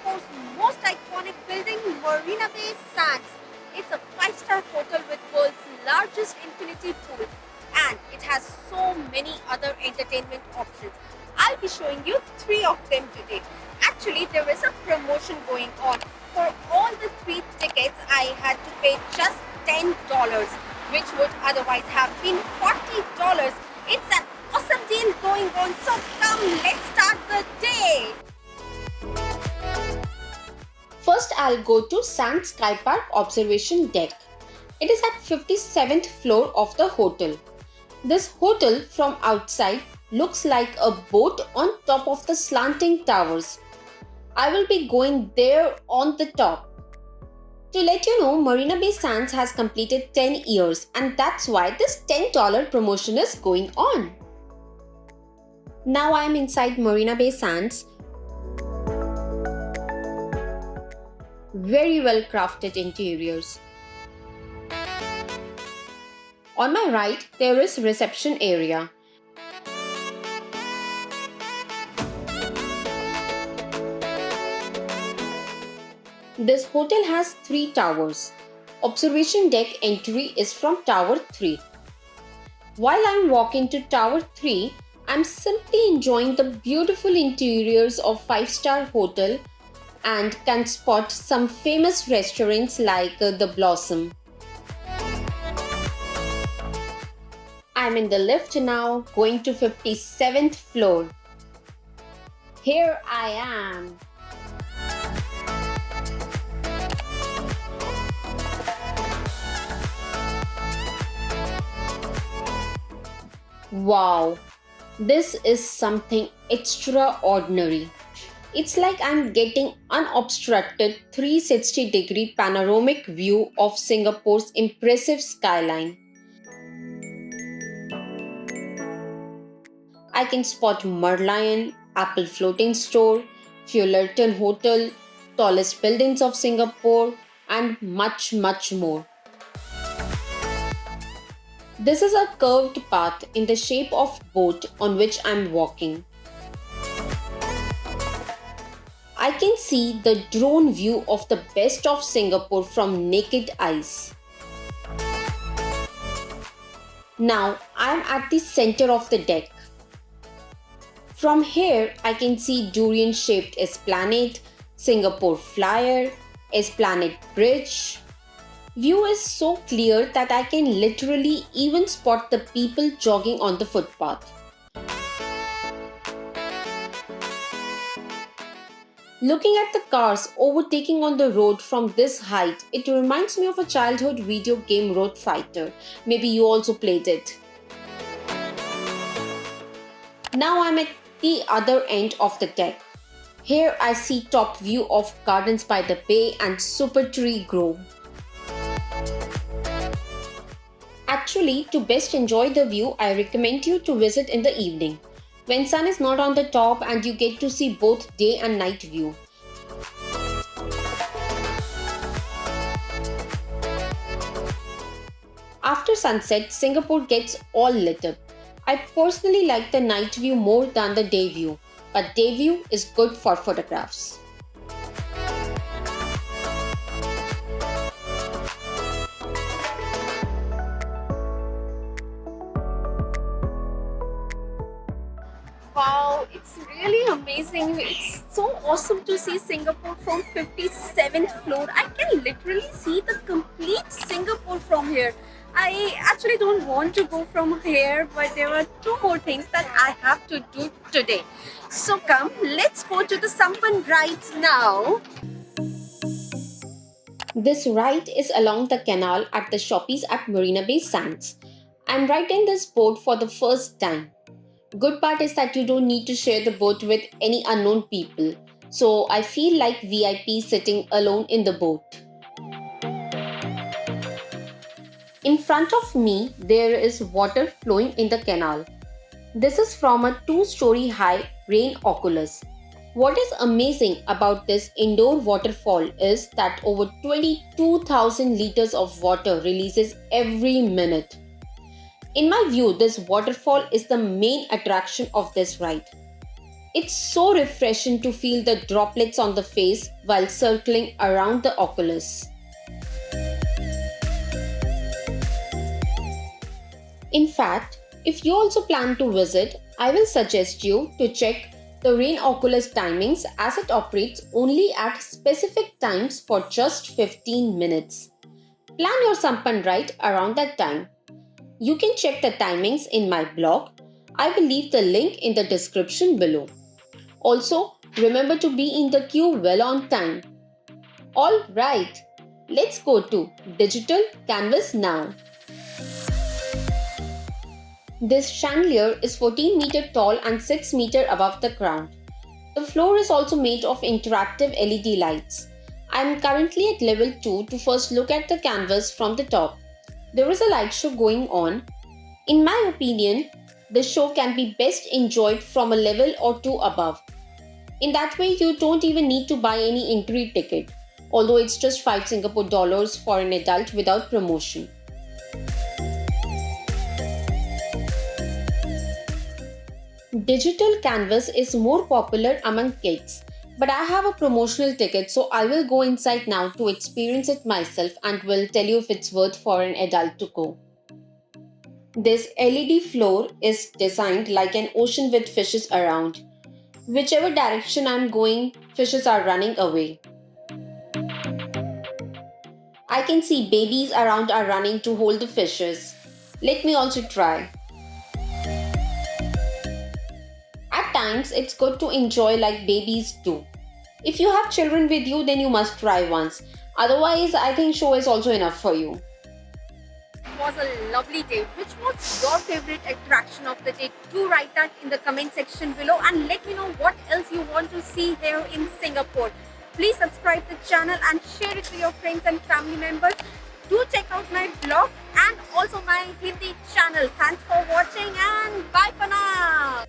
Singapore's most iconic building, Marina Bay Sands. It's a five-star hotel with world's largest infinity pool, and it has so many other entertainment options. I'll be showing you three of them today. Actually, there is a promotion going on. For all the three tickets, I had to pay just $10, which would otherwise have been $40. It's an awesome deal going on, so come, let's start the day. First, I'll go to Sand Sky Park Observation Deck. It is at 57th floor of the hotel. This hotel from outside looks like a boat on top of the slanting towers. I will be going there on the top. To let you know, Marina Bay Sands has completed 10 years, and that's why this $10 promotion is going on. Now I am inside Marina Bay Sands. Very well crafted interiors. On my right, there is reception area. This hotel has 3 towers. Observation deck entry is from Tower 3. While I'm walking to Tower 3, I'm simply enjoying the beautiful interiors of 5-star hotel and can spot some famous restaurants like The Blossom. I'm in the lift now, going to 57th floor. Here I am. Wow, this is something extraordinary. It's like I'm getting unobstructed 360-degree panoramic view of Singapore's impressive skyline. I can spot Merlion, Apple Floating Store, Fullerton Hotel, tallest buildings of Singapore, and much more. This is a curved path in the shape of boat on which I'm walking. I can see the drone view of the best of Singapore from naked eyes. Now I'm at the center of the deck. From here I can see durian-shaped Esplanade, Singapore Flyer, Esplanade Bridge. View is so clear that I can literally even spot the people jogging on the footpath. Looking at the cars overtaking on the road from this height, it reminds me of a childhood video game, Road Fighter. Maybe you also played it. Now I'm at the other end of the deck. Here I see top view of Gardens by the Bay and Super Tree Grove. Actually, to best enjoy the view, I recommend you to visit in the evening, when sun is not on the top and you get to see both day and night view. After sunset, Singapore gets all lit up. I personally like the night view more than the day view, but day view is good for photographs. Wow, it's really amazing. It's so awesome to see Singapore from 57th floor. I can literally see the complete Singapore from here. I actually don't want to go from here, but there are two more things that I have to do today. So come, let's go to the Sampan rides now. This ride is along the canal at the Shoppies at Marina Bay Sands. I'm riding this boat for the first time. Good part is that you don't need to share the boat with any unknown people. So I feel like VIP sitting alone in the boat. In front of me, there is water flowing in the canal. This is from a 2-story high rain oculus. What is amazing about this indoor waterfall is that over 22,000 liters of water releases every minute. In my view, this waterfall is the main attraction of this ride. It's so refreshing to feel the droplets on the face while circling around the oculus. In fact, if you also plan to visit, I will suggest you to check the Rain Oculus timings as it operates only at specific times for just 15 minutes. Plan your sampan right around that time. You can check the timings in my blog. I will leave the link in the description below. Also, remember to be in the queue well on time. Alright, let's go to Digital Canvas now. This chandelier is 14 meter tall and 6 meter above the ground. The floor is also made of interactive LED lights. I am currently at level 2 to first look at the canvas from the top. There is a light show going on. In my opinion, the show can be best enjoyed from a level or 2 above. In that way, you don't even need to buy any entry ticket, although it's just 5 Singapore dollars for an adult without promotion. Digital canvas is more popular among kids, but I have a promotional ticket, so I will go inside now to experience it myself and will tell you if it's worth for an adult to go. This LED floor is designed like an ocean with fishes around. Whichever direction I'm going, fishes are running away. I can see babies around are running to hold the fishes. Let me also try. At times, it's good to enjoy like babies do. If you have children with you, then you must try once. Otherwise, I think show is also enough for you. It was a lovely day. Which was your favorite attraction of the day? Do write that in the comment section below and let me know what else you want to see here in Singapore. Please subscribe the channel and share it to your friends and family members. Do check out my blog and also my Hindi channel. Thanks for watching and bye for now.